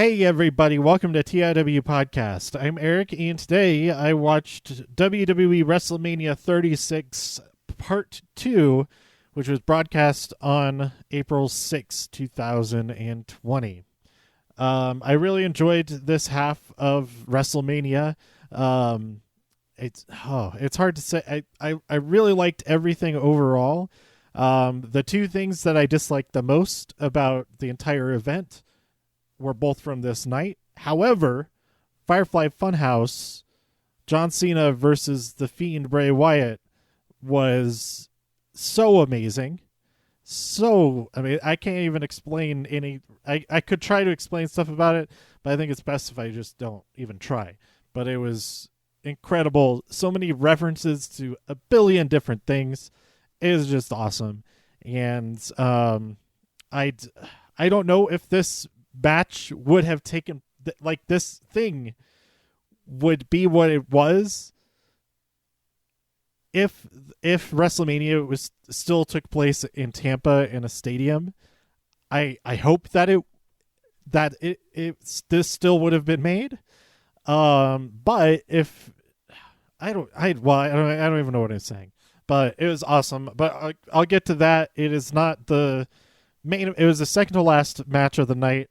Hey everybody, welcome to TIW Podcast. I'm Eric, and today I watched WWE Wrestlemania 36 Part 2, which was broadcast on April 6, 2020. I really enjoyed this half of WrestleMania. It's hard to say. I really liked everything overall. The two things that I disliked the most about the entire event were both from this night. However, Firefly Funhouse, John Cena versus The Fiend Bray Wyatt was so amazing. I can't even explain any. I could try to explain stuff about it, but I think it's best if I just don't even try. But it was incredible. So many references to a billion different things. It was just awesome. And I don't know if this match would have taken this thing would be what it was if WrestleMania was still took place in Tampa in a stadium. I hope that this still would have been made. But if I don't even know what I'm saying. But it was awesome. But I'll get to that. It is not the main. It was the second to last match of the night.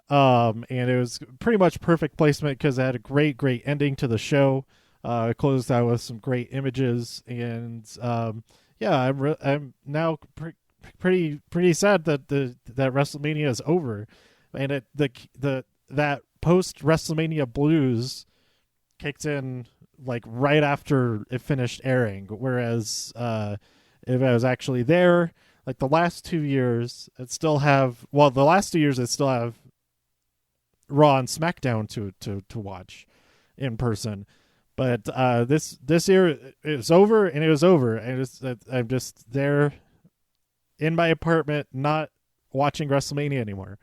And it was pretty much perfect placement because it had a great ending to the show. It closed out with some great images, and I'm now pretty sad that that WrestleMania is over, and that post WrestleMania blues kicked in like right after it finished airing. Whereas if I was actually there, like the last 2 years, it still have Raw and SmackDown to watch in person, but this year it's over, and it was over, and I'm just there in my apartment not watching WrestleMania anymore.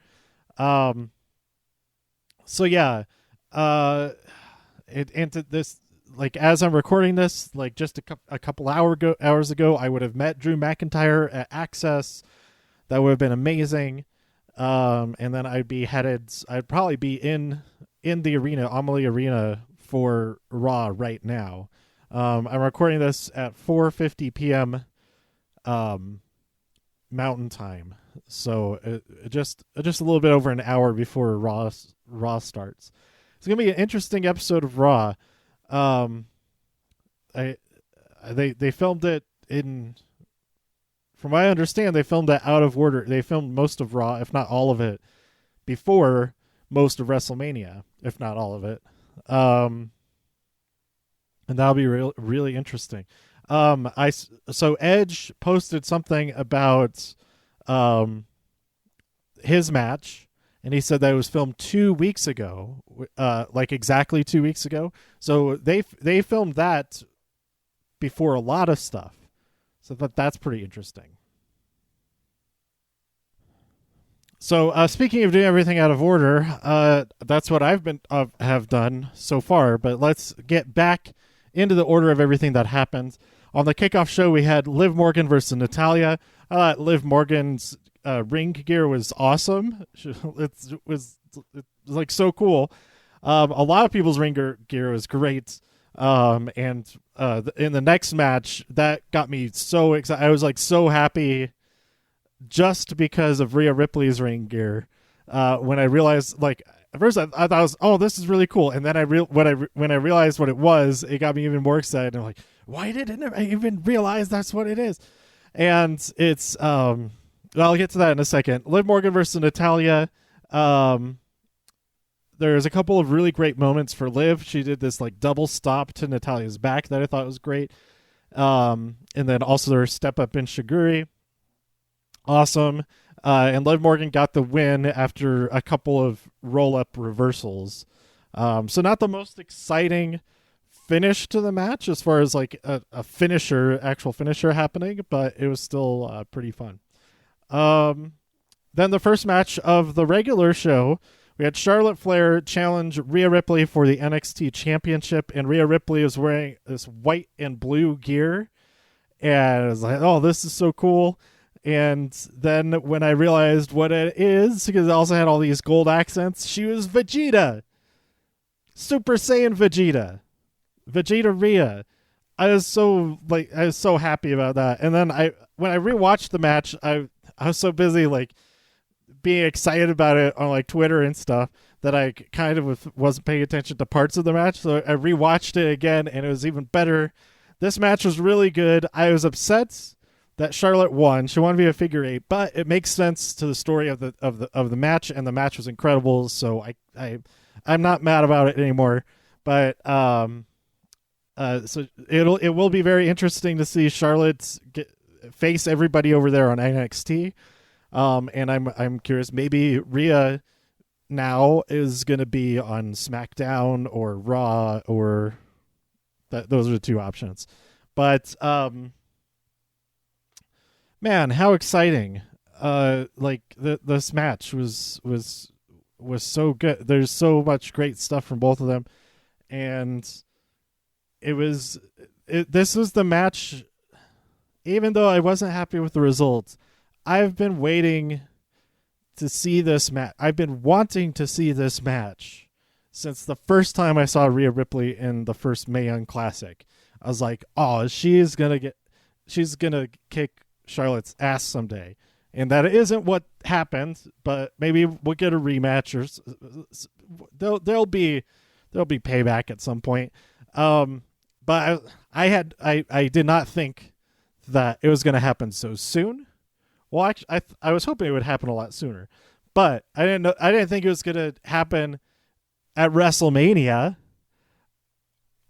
This, like, as I'm recording this, like just a couple hours ago, I would have met Drew McIntyre at Access. That would have been amazing. And then I'd probably be in the arena, Amalie Arena, for Raw right now. I'm recording this at 4:50 p.m. Mountain Time, so just a little bit over an hour before Raw starts. It's gonna be an interesting episode of Raw. They filmed it in. From what I understand, they filmed that out of order. They filmed most of Raw, if not all of it, before most of WrestleMania, if not all of it. And that'll be really interesting. So Edge posted something about his match, and he said that it was filmed 2 weeks ago, like exactly 2 weeks ago. So they filmed that before a lot of stuff. So that's pretty interesting. So speaking of doing everything out of order, that's what I've been have done so far. But let's get back into the order of everything that happened. On the kickoff show, we had Liv Morgan versus Natalya. I thought Liv Morgan's ring gear was awesome. It was like so cool. A lot of people's ring gear was great. And in the next match, that got me so excited. I was like so happy just because of Rhea Ripley's ring gear. When I realized, like, at first I thought this is really cool. And then when I realized what it was, it got me even more excited. I'm like, why didn't I even realize that's what it is? And it's, I'll get to that in a second. Liv Morgan versus Natalya. There's a couple of really great moments for Liv. She did this like double stop to Natalya's back that I thought was great. And then also her step up in Shiguri. Awesome. And Liv Morgan got the win after a couple of roll up reversals. So not the most exciting finish to the match as far as like a actual finisher happening, but it was still pretty fun. Then the first match of the regular show, we had Charlotte Flair challenge Rhea Ripley for the NXT Championship, and Rhea Ripley is wearing this white and blue gear, and I was like, oh, this is so cool. And then when I realized what it is, because it also had all these gold accents, she was Vegeta. Super Saiyan Vegeta. Vegeta Rhea. I was so happy about that. And then when I rewatched the match, I was so busy like being excited about it on like Twitter and stuff that I kind of wasn't paying attention to parts of the match. So I rewatched it again, and it was even better. This match was really good. I was upset that Charlotte won. She wanted to be a figure eight, but it makes sense to the story of the match, and the match was incredible. So I'm not mad about it anymore. But so it will be very interesting to see Charlotte face everybody over there on NXT. And I'm curious, maybe Rhea now is going to be on SmackDown or Raw, or those are the two options. But man, how exciting! Like this match was so good. There's so much great stuff from both of them, and this was the match. Even though I wasn't happy with the results, I've been waiting to see this match. I've been wanting to see this match since the first time I saw Rhea Ripley in the first Mae Young Classic. I was like, oh, she's gonna kick Charlotte's ass someday. And that isn't what happened, but maybe we'll get a rematch, or there'll be payback at some point. But I did not think that it was going to happen so soon. Well, actually, I was hoping it would happen a lot sooner, but I didn't think it was going to happen at WrestleMania,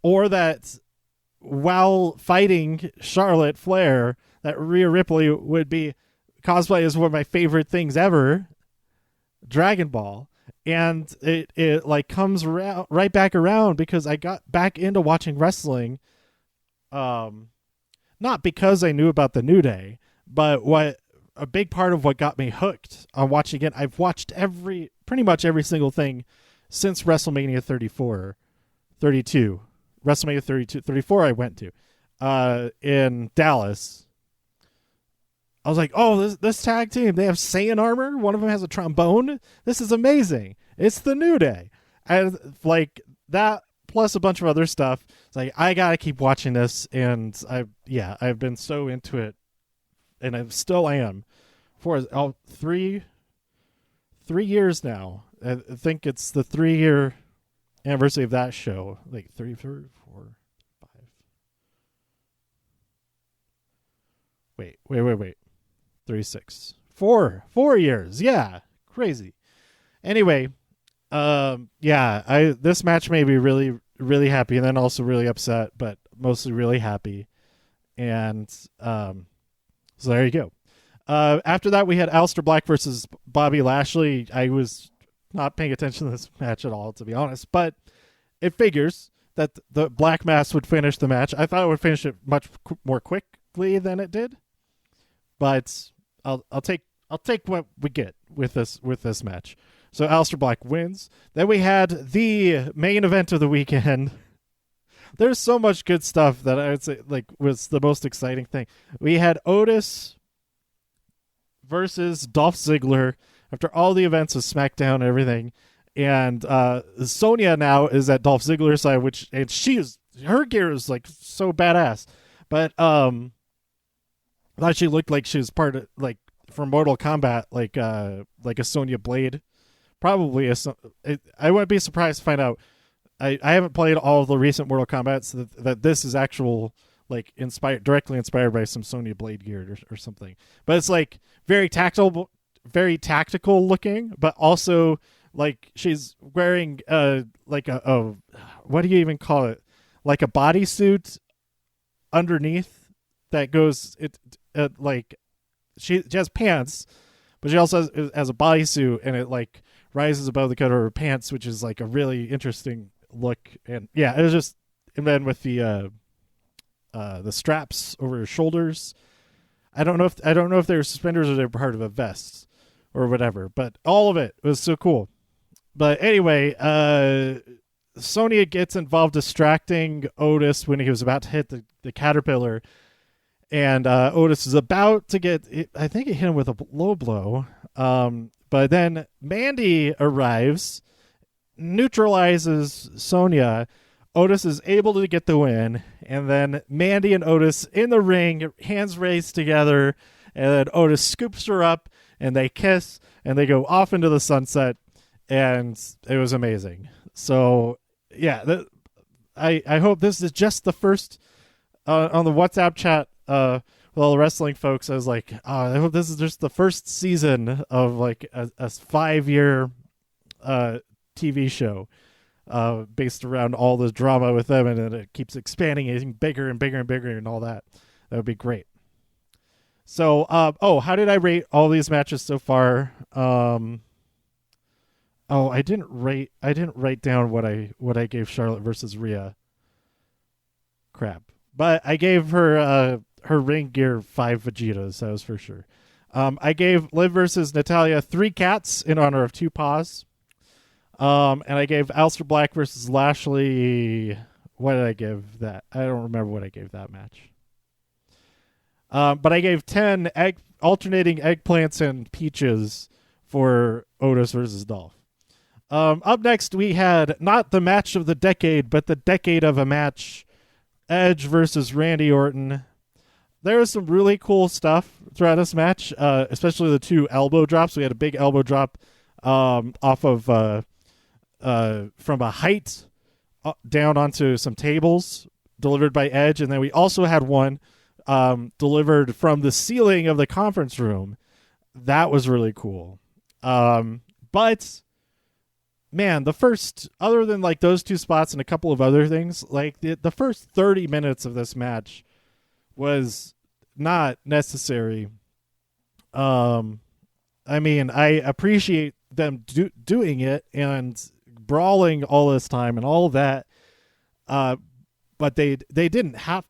or that while fighting Charlotte Flair, that Rhea Ripley would be cosplay is one of my favorite things ever, Dragon Ball. And it like comes around right back around because I got back into watching wrestling, not because I knew about the New Day, but a big part of what got me hooked on watching it. I've watched pretty much every single thing since WrestleMania 32, WrestleMania 32, 34 I went to in Dallas. I was like, oh, this tag team, they have Saiyan armor. One of them has a trombone. This is amazing. It's the New Day. And like that, plus a bunch of other stuff. It's like, I got to keep watching this. And I've been so into it. And I still am for 3 years now. I think it's the 3-year anniversary of that show. Like 3, 4, 5. Wait. 36. 4 years. Yeah. Crazy. Anyway, this match made me really, really happy, and then also really upset, but mostly really happy. And so there you go. After that, we had Aleister Black versus Bobby Lashley. I was not paying attention to this match at all, to be honest, but it figures that the Black Mass would finish the match. I thought it would finish it much more quickly than it did, but I'll take what we get with this match. So Aleister Black wins. Then we had the main event of the weekend. There's so much good stuff that I would say was the most exciting thing. We had Otis versus Dolph Ziggler after all the events of SmackDown and everything. And Sonya now is at Dolph Ziggler's side, her gear is like so badass. But I thought she looked like she was part of from Mortal Kombat, like a Sonya Blade. Probably I wouldn't be surprised to find out. I haven't played all of the recent Mortal Kombat, so that this is actual directly inspired by some Sonya Blade gear or something. But it's like very tactile, very tactical looking, but also like she's wearing what do you even call it? Like a bodysuit underneath that goes she has pants, but she also has a bodysuit, and it like rises above the cut of her pants, which is like a really interesting look. And yeah, it was just, and then with the straps over her shoulders, I don't know if they were suspenders or they were part of a vest or whatever, but all of it was so cool. But anyway, Sonya gets involved distracting Otis when he was about to hit the caterpillar, And Otis is about to get, I think it hit him with a low blow. But then Mandy arrives, neutralizes Sonya. Otis is able to get the win. And then Mandy and Otis in the ring, hands raised together. And then Otis scoops her up and they kiss and they go off into the sunset. And it was amazing. So, yeah, I hope this is just the first on the WhatsApp chat with all the wrestling folks. I was like, I hope this is just the first season of like a 5-year TV show based around all the drama with them, and then it keeps expanding, getting bigger and bigger and bigger and all that. That would be great. So, how did I rate all these matches so far? I didn't write down what I gave Charlotte versus Rhea. Crap. But I gave her ring gear 5 Vegetas, that was for sure. I gave Liv versus Natalya 3 cats in honor of 2 paws. And I gave Aleister Black versus Lashley. What did I give that? I don't remember what I gave that match. But I gave 10 alternating eggplants and peaches for Otis versus Dolph. Up next, we had not the match of the decade, but the decade of a match. Edge versus Randy Orton. There was some really cool stuff throughout this match, especially the 2 elbow drops. We had a big elbow drop off of from a height down onto some tables delivered by Edge, and then we also had one delivered from the ceiling of the conference room. That was really cool. But man, the first, other than like those 2 spots and a couple of other things, like the first 30 minutes of this match was not necessary. I mean, I appreciate them doing it and brawling all this time and all of that. But they didn't have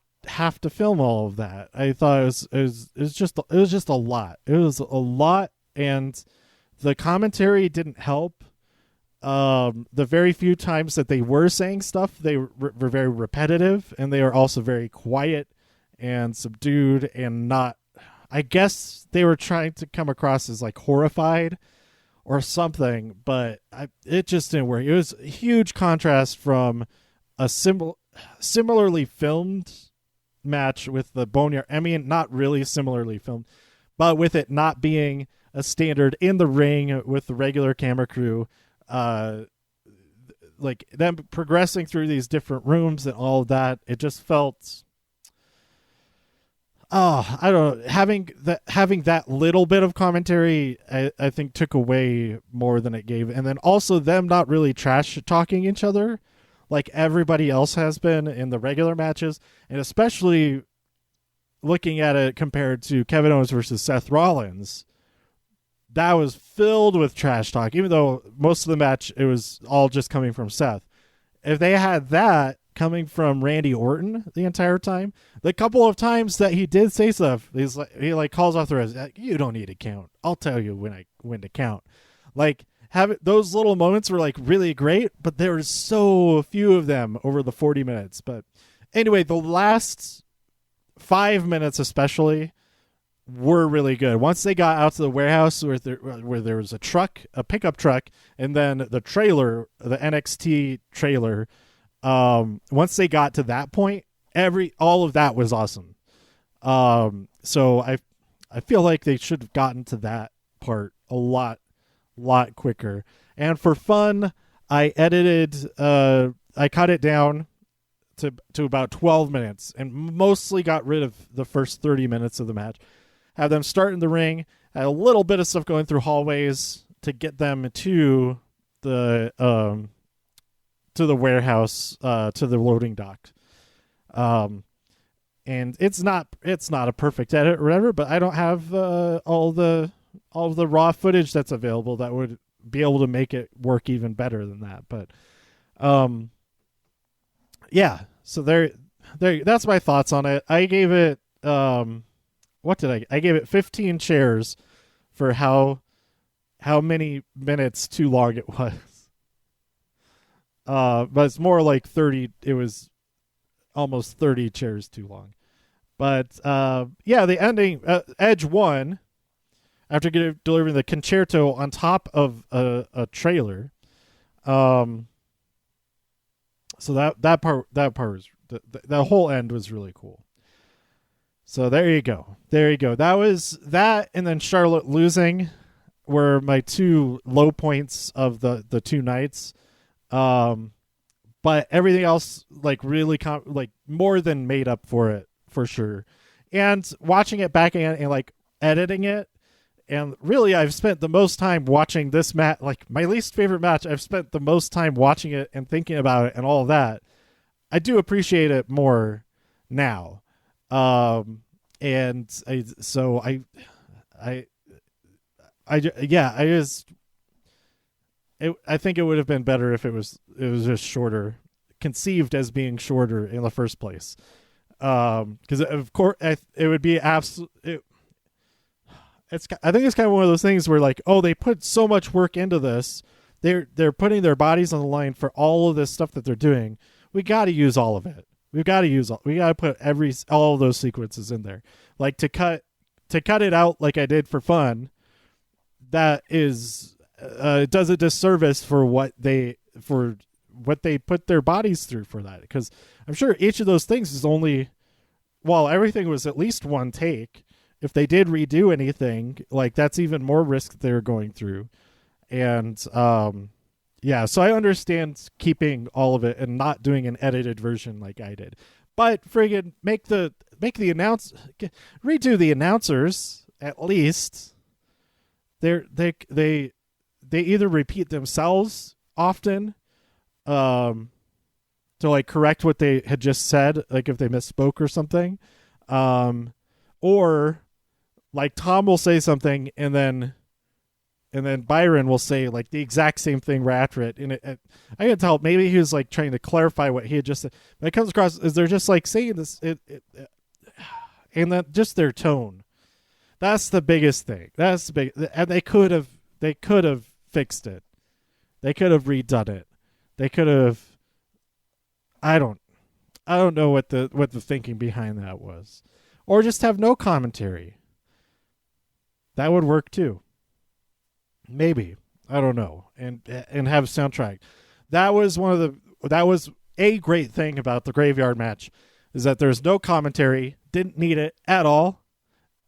to film all of that. I thought it was just a lot. It was a lot, and the commentary didn't help. The very few times that they were saying stuff, they were very repetitive, and they were also very quiet and subdued and not, I guess they were trying to come across as like horrified or something, but it just didn't work. It was a huge contrast from a similarly filmed match with the Boneyard. I mean, not really similarly filmed, but with it not being a standard in the ring with the regular camera crew. Like them progressing through these different rooms and all of that, it just felt, I don't know, having that little bit of commentary, I think took away more than it gave. And then also them not really trash talking each other like everybody else has been in the regular matches, and especially looking at it compared to Kevin Owens versus Seth Rollins. That was filled with trash talk, even though most of the match, it was all just coming from Seth. If they had that coming from Randy Orton the entire time, the couple of times that he did say stuff, he calls off the rest. You don't need to count. I'll tell you when to count. Like, those little moments were like really great, but there were so few of them over the 40 minutes. But anyway, the last 5 minutes especially were really good. Once they got out to the warehouse where there was a pickup truck, and then the trailer, the NXT trailer, once they got to that point, all of that was awesome. So I feel like they should have gotten to that part a lot quicker. And for fun, I cut it down to about 12 minutes and mostly got rid of the first 30 minutes of the match. Have them start in the ring, had a little bit of stuff going through hallways to get them to the warehouse, to the loading dock. And it's not a perfect edit or whatever, but I don't have all of the raw footage that's available that would be able to make it work even better than that. But yeah, so there that's my thoughts on it. I gave it I gave it 15 chairs for how many minutes too long it was. But it's more like 30. It was almost 30 chairs too long. But yeah, the ending, Edge won after delivering the concerto on top of a trailer. So that part was the whole end was really cool. So there you go. That was that, and then Charlotte losing were my two low points of the two nights. But everything else like really like more than made up for it for sure. And watching it back and like editing it, and really I've spent the most time watching this match, like my least favorite match. I've spent the most time watching it and thinking about it and all of that. I do appreciate it more now. And I think it would have been better if it was just shorter, conceived as being shorter in the first place. Because of course it would be absolute. I think it's kind of one of those things where like, oh, they put so much work into this. They're putting their bodies on the line for all of this stuff that they're doing. We got to use all of it. We got to put all of those sequences in there. Like to cut it out like I did for fun. That is does a disservice for what they put their bodies through for that. Because I'm sure each of those things is only, well, everything was at least one take. If they did redo anything, like that's even more risk they were going through. And yeah, so I understand keeping all of it and not doing an edited version like I did. But friggin' redo the announcers at least. They either repeat themselves often to like correct what they had just said, like if they misspoke or something, or like Tom will say something and then Byron will say like the exact same thing right after it. And I can tell maybe he was like trying to clarify what he had just said. But it comes across as they're just like saying this, and that just their tone. That's the biggest thing. That's the big, and they could have fixed it. They could have redone it. They could have. I don't know what the thinking behind that was, or just have no commentary. That would work too. Maybe, I don't know, and have a soundtrack. That was a great thing about the Graveyard match, is that there's no commentary, didn't need it at all,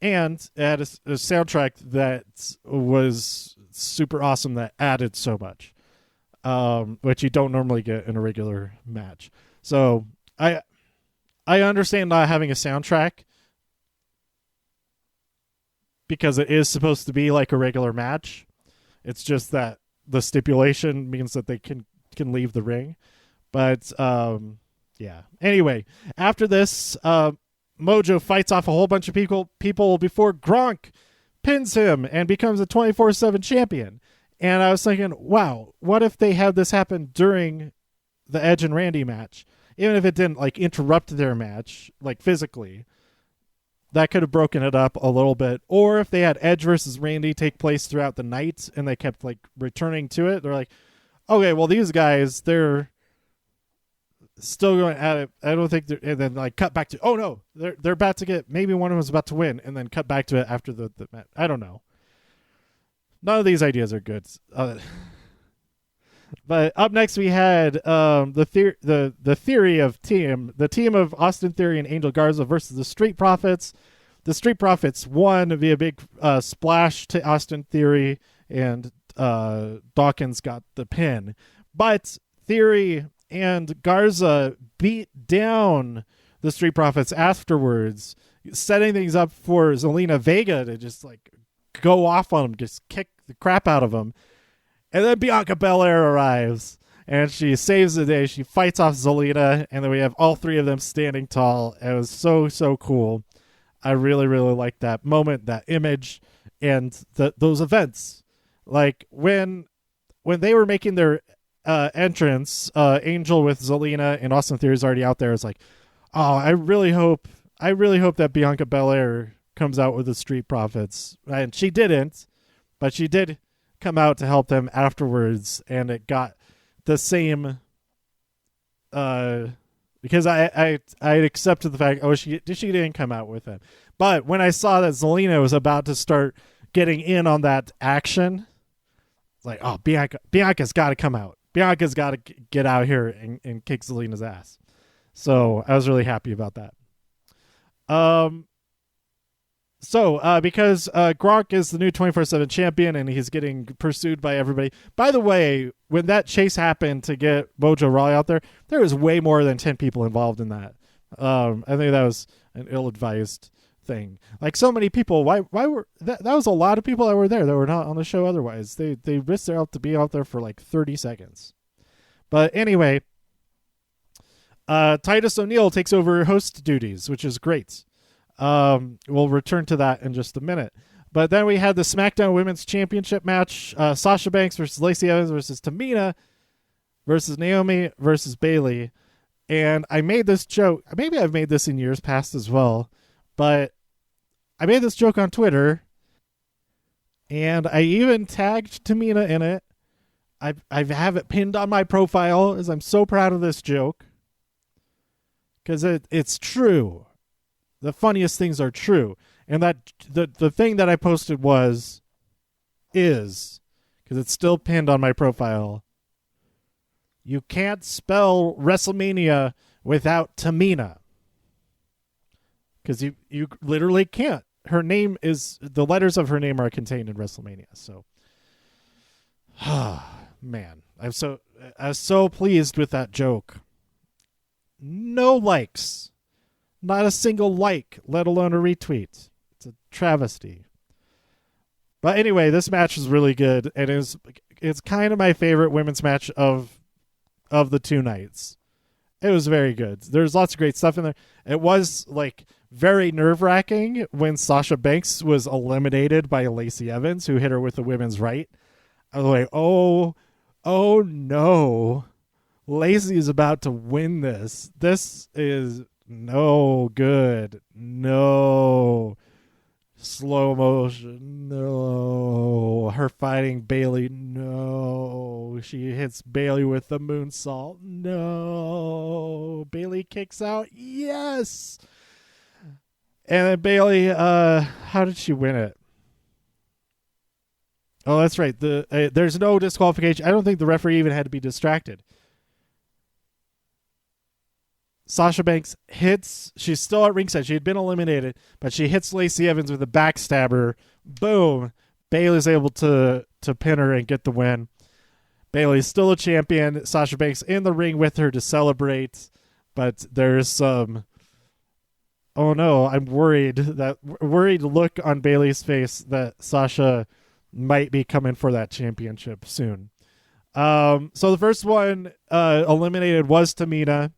and it had a soundtrack that was super awesome that added so much, which you don't normally get in a regular match. So I understand not having a soundtrack because it is supposed to be like a regular match. It's just that the stipulation means that they can leave the ring. But, yeah. Anyway, after this, Mojo fights off a whole bunch of people before Gronk pins him and becomes a 24/7 champion. And I was thinking, wow, what if they had this happen during the Edge and Randy match? Even if it didn't, like, interrupt their match, like, physically. That could have broken it up a little bit. Or if they had Edge versus Randy take place throughout the night and they kept like returning to it, they're like, okay, well, these guys, they're still going at it. I don't think and then like cut back to, oh no, they're about to get, maybe one of them was about to win, and then cut back to it after the match. I don't know. None of these ideas are good. But up next we had the theory of the team of Austin Theory and Angel Garza versus the Street Profits. The Street Profits won via big splash to Austin Theory, and Dawkins got the pin. But Theory and Garza beat down the Street Profits afterwards, setting things up for Zelina Vega to just like go off on them, just kick the crap out of them. And then Bianca Belair arrives, and she saves the day. She fights off Zelina, and then we have all three of them standing tall. It was so, so cool. I really, really liked that moment, that image, and those events. Like, when they were making their entrance, Angel with Zelina and Austin Theory's already out there. It's like, oh, I really hope that Bianca Belair comes out with the Street Profits. And she didn't, but she did come out to help them afterwards, and it got the same because I accepted the fact, she didn't come out with it. But when I saw that Zelina was about to start getting in on that action, it's like, oh, Bianca's got to come out. Bianca's got to get out here and kick Zelina's ass. So I was really happy about that. Because Gronk is the new 24/7 champion and he's getting pursued by everybody. By the way, when that chase happened to get Mojo Rawley out there was way more than 10 people involved in that. I think that was an ill-advised thing. Like, so many people, why were that was a lot of people that were there that were not on the show otherwise. They risked their out to be out there for like 30 seconds. But anyway, Titus O'Neil takes over host duties, which is great. We'll return to that in just a minute. But then we had the SmackDown Women's Championship match. Sasha Banks versus Lacey Evans versus Tamina versus Naomi versus Bayley. And I made this joke. Maybe I've made this in years past as well. But I made this joke on Twitter. And I even tagged Tamina in it. I have it pinned on my profile as I'm so proud of this joke. Because it's true. The funniest things are true. And that the thing that I posted is, because it's still pinned on my profile, you can't spell Wrestlemania without Tamina. Because you literally can't. Her name is, the letters of her name are contained in Wrestlemania. So, man, I was so pleased with that joke. No likes. Not a single like, let alone a retweet. It's a travesty. But anyway, this match is really good. And it's kind of my favorite women's match of the two nights. It was very good. There's lots of great stuff in there. It was like very nerve-wracking when Sasha Banks was eliminated by Lacey Evans, who hit her with the women's right. I was like, oh no. Lacey is about to win this. This is no good. No. Slow motion. No. Her fighting Bayley. No. She hits Bayley with the moonsault. No. Bayley kicks out. Yes. And then Bayley, how did she win it? Oh, that's right. There's no disqualification. I don't think the referee even had to be distracted. Sasha Banks hits, she's still at ringside. She had been eliminated, but she hits Lacey Evans with a backstabber. Boom. Bayley's able to pin her and get the win. Bayley's still a champion. Sasha Banks in the ring with her to celebrate, but there's some, oh no, I'm worried look on Bayley's face that Sasha might be coming for that championship soon. So the first one eliminated was Tamina.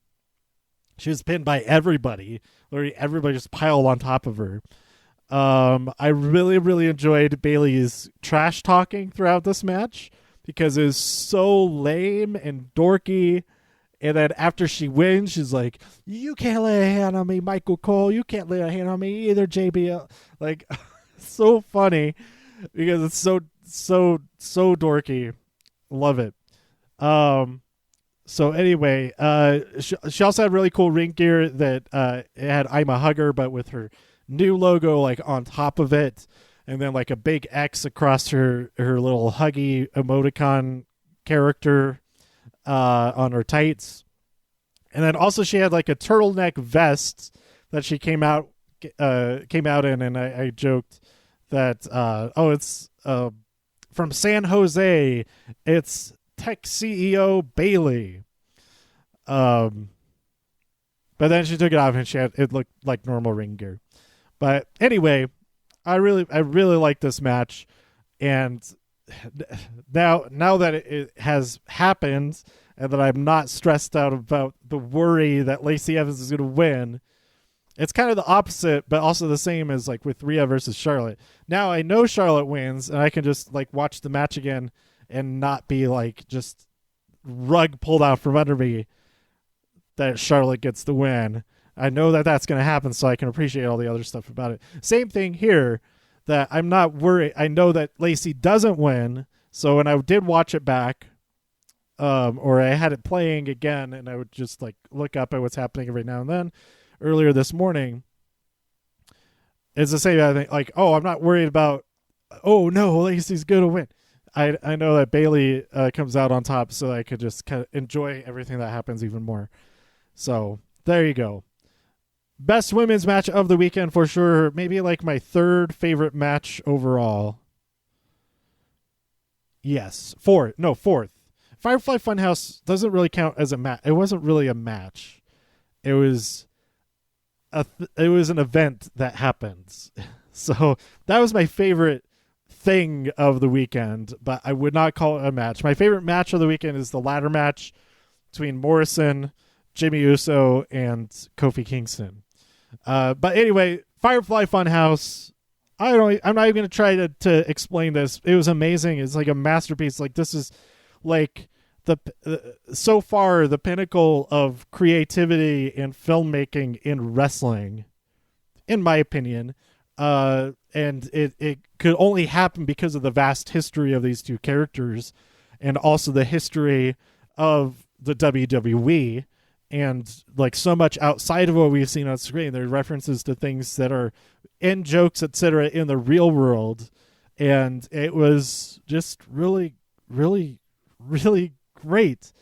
She was pinned by everybody. Literally everybody just piled on top of her. I really, really enjoyed Bayley's trash talking throughout this match because it was so lame and dorky. And then after she wins, she's like, you can't lay a hand on me, Michael Cole. You can't lay a hand on me either, JBL. Like, so funny because it's so dorky. Love it. So anyway, she also had really cool ring gear that it had I'm a Hugger, but with her new logo like on top of it, and then like a big X across her little huggy emoticon character on her tights. And then also she had like a turtleneck vest that she came out in, and I joked that it's from San Jose. It's Tech CEO Bayley. But then she took it off and it looked like normal ring gear. But anyway, I really like this match, and now that it has happened and that I'm not stressed out about the worry that Lacey Evans is going to win, it's kind of the opposite, but also the same as like with Rhea versus Charlotte. Now I know Charlotte wins, and I can just like watch the match again and not be like just rug pulled out from under me that Charlotte gets the win. I know that that's going to happen, so I can appreciate all the other stuff about it. Same thing here, that I'm not worried. I know that Lacey doesn't win, so when I did watch it back, or I had it playing again, and I would just like look up at what's happening every now and then. Earlier this morning, is to say, I think, like, oh, I'm not worried about, oh no, Lacey's gonna win. I know that Bayley comes out on top, so I could just kind of enjoy everything that happens even more. So there you go. Best women's match of the weekend for sure. Maybe like my third favorite match overall. Yes, fourth. Firefly Funhouse doesn't really count as a match. It wasn't really a match. It was an event that happens. So that was my favorite thing of the weekend, but I would not call it a match. My favorite match of the weekend is the ladder match between Morrison, Jimmy Uso, and Kofi Kingston. But anyway, Firefly Funhouse. I'm not even going to try to explain this. It was amazing. It's like a masterpiece. Like, this is like so far the pinnacle of creativity and filmmaking in wrestling, in my opinion. And it could only happen because of the vast history of these two characters, and also the history of the WWE, and like so much outside of what we've seen on screen. There are references to things that are in jokes, etc., in the real world, and it was just really, really, really great.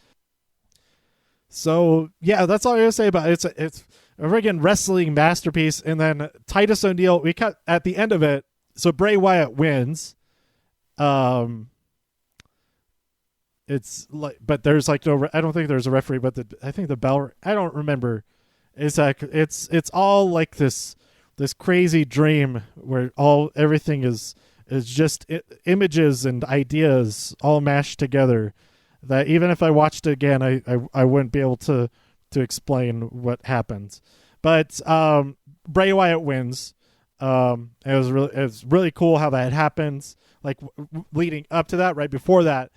So yeah, that's all I'm gonna say about it. It's a friggin' wrestling masterpiece. And then Titus O'Neil, we cut at the end of it. So Bray Wyatt wins. It's like, but there's like no, I don't think there's a referee, but I think the bell, I don't remember. It's like, it's all like this crazy dream where everything is just images and ideas all mashed together, that even if I watched it again, I wouldn't be able to explain what happens. But Bray Wyatt wins. It was really cool how that happens. Like leading up to that, right before that,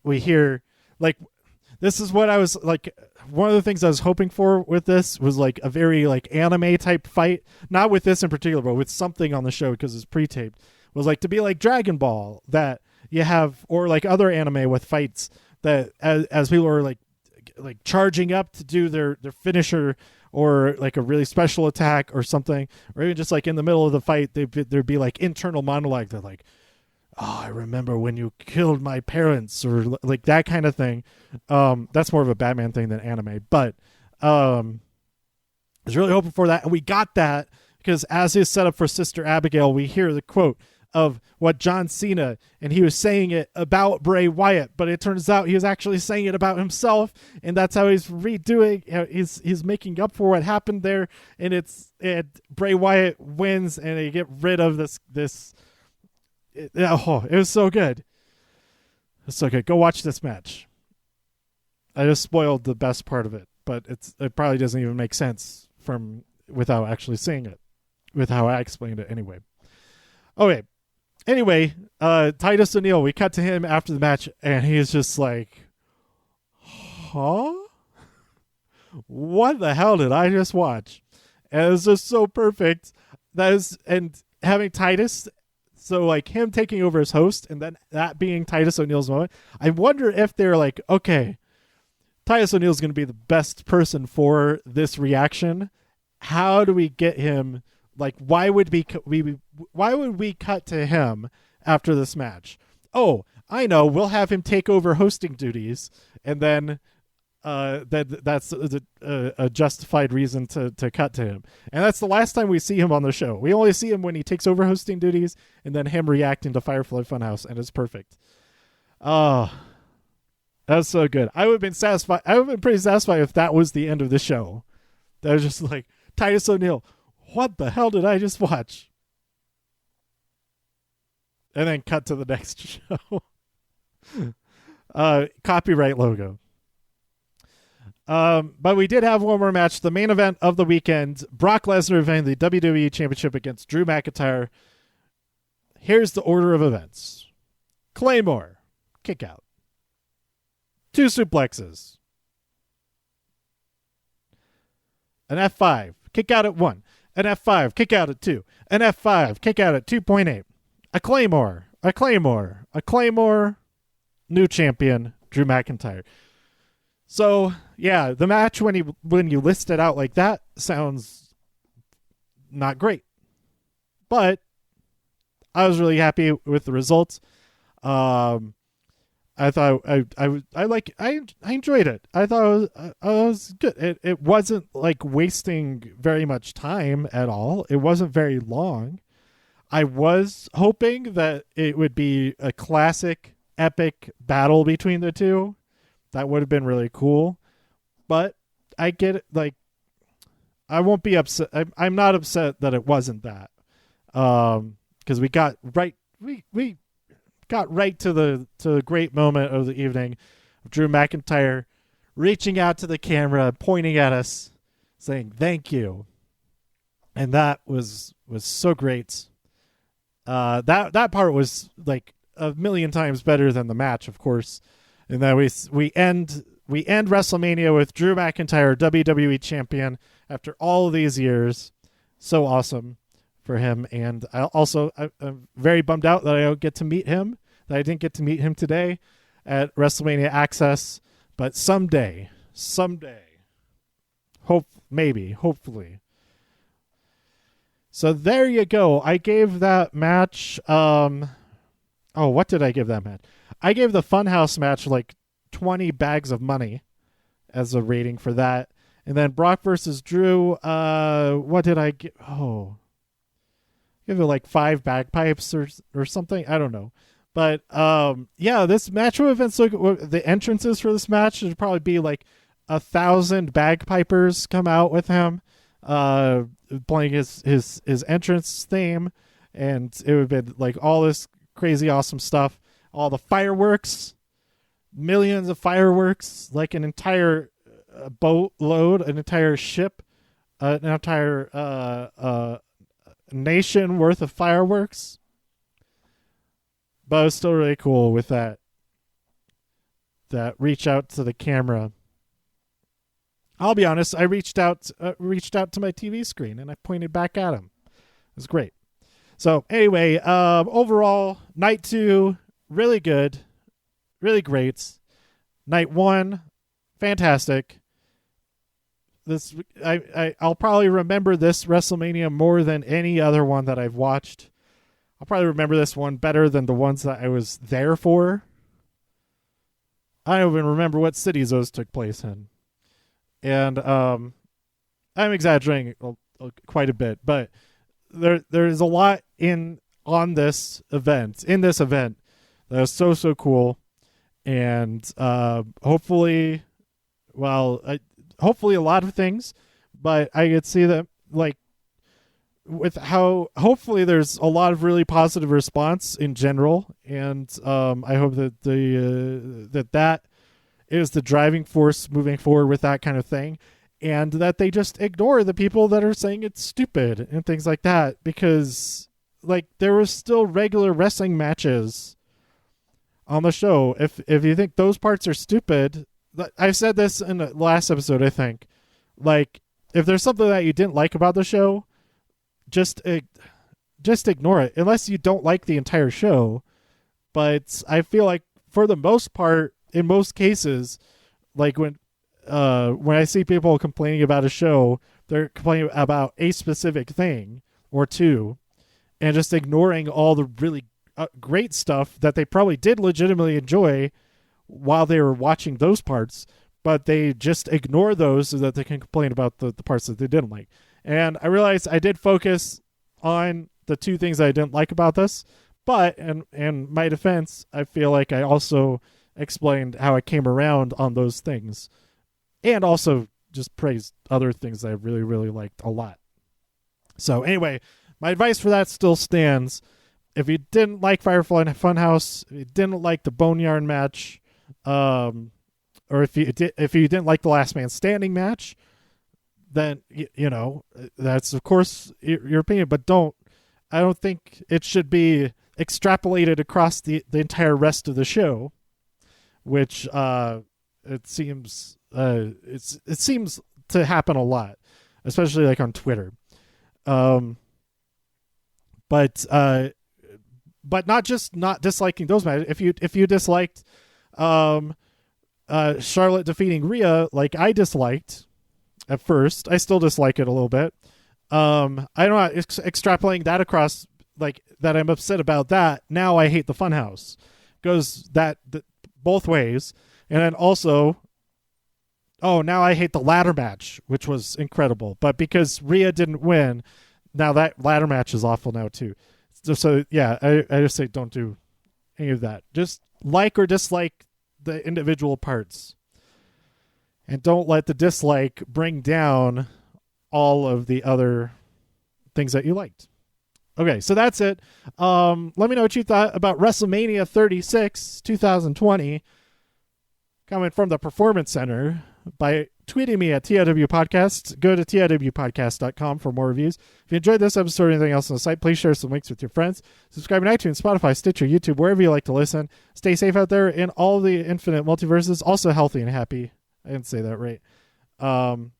we hear, like, this is what I was like. One of the things I was hoping for with this was like a very like anime type fight, not with this in particular, but with something on the show, because it's pre-taped, was like to be like Dragon Ball, that you have, or like other anime with fights that as people are like charging up to do their finisher, or like a really special attack or something, or even just like in the middle of the fight, there'd be like internal monologue. They're like, oh, I remember when you killed my parents, or like that kind of thing. That's more of a Batman thing than anime, but I was really hoping for that, and we got that, because as is set up for Sister Abigail, we hear the quote of what John Cena, and he was saying it about Bray Wyatt, but it turns out he was actually saying it about himself, and that's how he's redoing. He's making up for what happened there, and Bray Wyatt wins, and they get rid of this. It was so good. It's so good. Go watch this match. I just spoiled the best part of it, but it probably doesn't even make sense without actually seeing it, with how I explained it anyway. Okay. Anyway, Titus O'Neil, we cut to him after the match, and he's just like, huh? What the hell did I just watch? And it was just so perfect. And having Titus, so like him taking over as host, and then that being Titus O'Neil's moment, I wonder if they're like, okay, Titus O'Neil's going to be the best person for this reaction. How do we get him? Like, why would we cut to him after this match? Oh, I know. We'll have him take over hosting duties, and then that's a justified reason to cut to him. And that's the last time we see him on the show. We only see him when he takes over hosting duties, and then him reacting to Firefly Funhouse, and it's perfect. Oh, that's so good. I would have been satisfied. I would have been pretty satisfied if that was the end of the show. That was just like, Titus O'Neil, what the hell did I just watch? And then cut to the next show. Copyright logo. But we did have one more match. The main event of the weekend. Brock Lesnar defending the WWE Championship against Drew McIntyre. Here's the order of events. Claymore. Kick out. 2 suplexes. An F5. Kick out at 1. An F5, kick out at 2. An F5, kick out at 2.8. A Claymore. A Claymore. A Claymore. New champion. Drew McIntyre. So yeah, the match when you list it out like that sounds not great, but I was really happy with the results. I thought I enjoyed it. I thought it was good. It wasn't like wasting very much time at all. It wasn't very long. I was hoping that it would be a classic epic battle between the two. That would have been really cool. But I get it. Like, I won't be upset. I'm not upset that it wasn't that. Because we got right. We got right to the great moment of the evening of Drew McIntyre reaching out to the camera, pointing at us, saying "Thank you," and that was so great. That part was like a million times better than the match, of course. And then we end WrestleMania with Drew McIntyre, WWE champion, after all of these years. So awesome for him. And I'm very bummed out that I don't get to meet him, that I didn't get to meet him today at WrestleMania Access. But someday, hopefully. So there you go. I gave that match, what did I give that match? I gave the Funhouse match like 20 bags of money as a rating for that. And then Brock versus Drew, what did I give? Oh, give it like 5 bagpipes or something. I don't know. But yeah, this match would have been so good. The entrances for this match would probably be like 1,000 bagpipers come out with him, playing his entrance theme, and it would have been like all this crazy awesome stuff. All the fireworks, millions of fireworks, like an entire boatload, an entire ship, an entire nation worth of fireworks. But it was still really cool with that reach out to the camera. I'll be honest, I reached out to my TV screen and I pointed back at him. It was great. So anyway, overall, night 2, really good, really great. Night 1, fantastic. I'll probably remember this WrestleMania more than any other one that I've watched. I'll probably remember this one better than the ones that I was there for. I don't even remember what cities those took place in. And I'm exaggerating quite a bit, but there's a lot in this event that was so cool. And hopefully a lot of things, but I could see that like with how hopefully there's a lot of really positive response in general, and I hope that that is the driving force moving forward with that kind of thing, and that they just ignore the people that are saying it's stupid and things like that, because like there was still regular wrestling matches on the show. If you think those parts are stupid, I said this in the last episode, I think, like if there's something that you didn't like about the show, just ignore it unless you don't like the entire show. But I feel like for the most part, in most cases, like when I see people complaining about a show, they're complaining about a specific thing or two, and just ignoring all the really great stuff that they probably did legitimately enjoy while they were watching those parts, but they just ignore those so that they can complain about the parts that they didn't like. And I realized I did focus on the 2 things I didn't like about this, but in my defense, I feel like I also explained how I came around on those things, and also just praised other things that I really, really liked a lot. So anyway, my advice for that still stands. If you didn't like Firefly and Funhouse, if you didn't like the Boneyard match, or if you didn't like the Last Man Standing match, then you know that's of course your opinion. But I don't think it should be extrapolated across the entire rest of the show, which it seems to happen a lot, especially like on Twitter. But not just not disliking those matches. If you disliked Charlotte defeating Rhea, like I disliked at first. I still dislike it a little bit. I don't know, extrapolating that across, like that I'm upset about that. Now I hate the Funhouse. Goes that both ways. And then also, now I hate the ladder match, which was incredible. But because Rhea didn't win, now that ladder match is awful now too. So yeah, I just say don't do any of that. Just like or dislike the individual parts. And don't let the dislike bring down all of the other things that you liked. Okay, so that's it. Let me know what you thought about WrestleMania 36, 2020, coming from the Performance Center, by tweeting me at TIW Podcast. Go to TIWpodcast.com for more reviews. If you enjoyed this episode or anything else on the site, please share some links with your friends. Subscribe on iTunes, Spotify, Stitcher, YouTube, wherever you like to listen. Stay safe out there in all the infinite multiverses. Also healthy and happy. I didn't say that right. And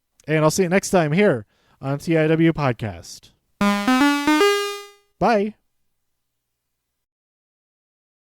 I'll see you next time here on TIW Podcast. Bye.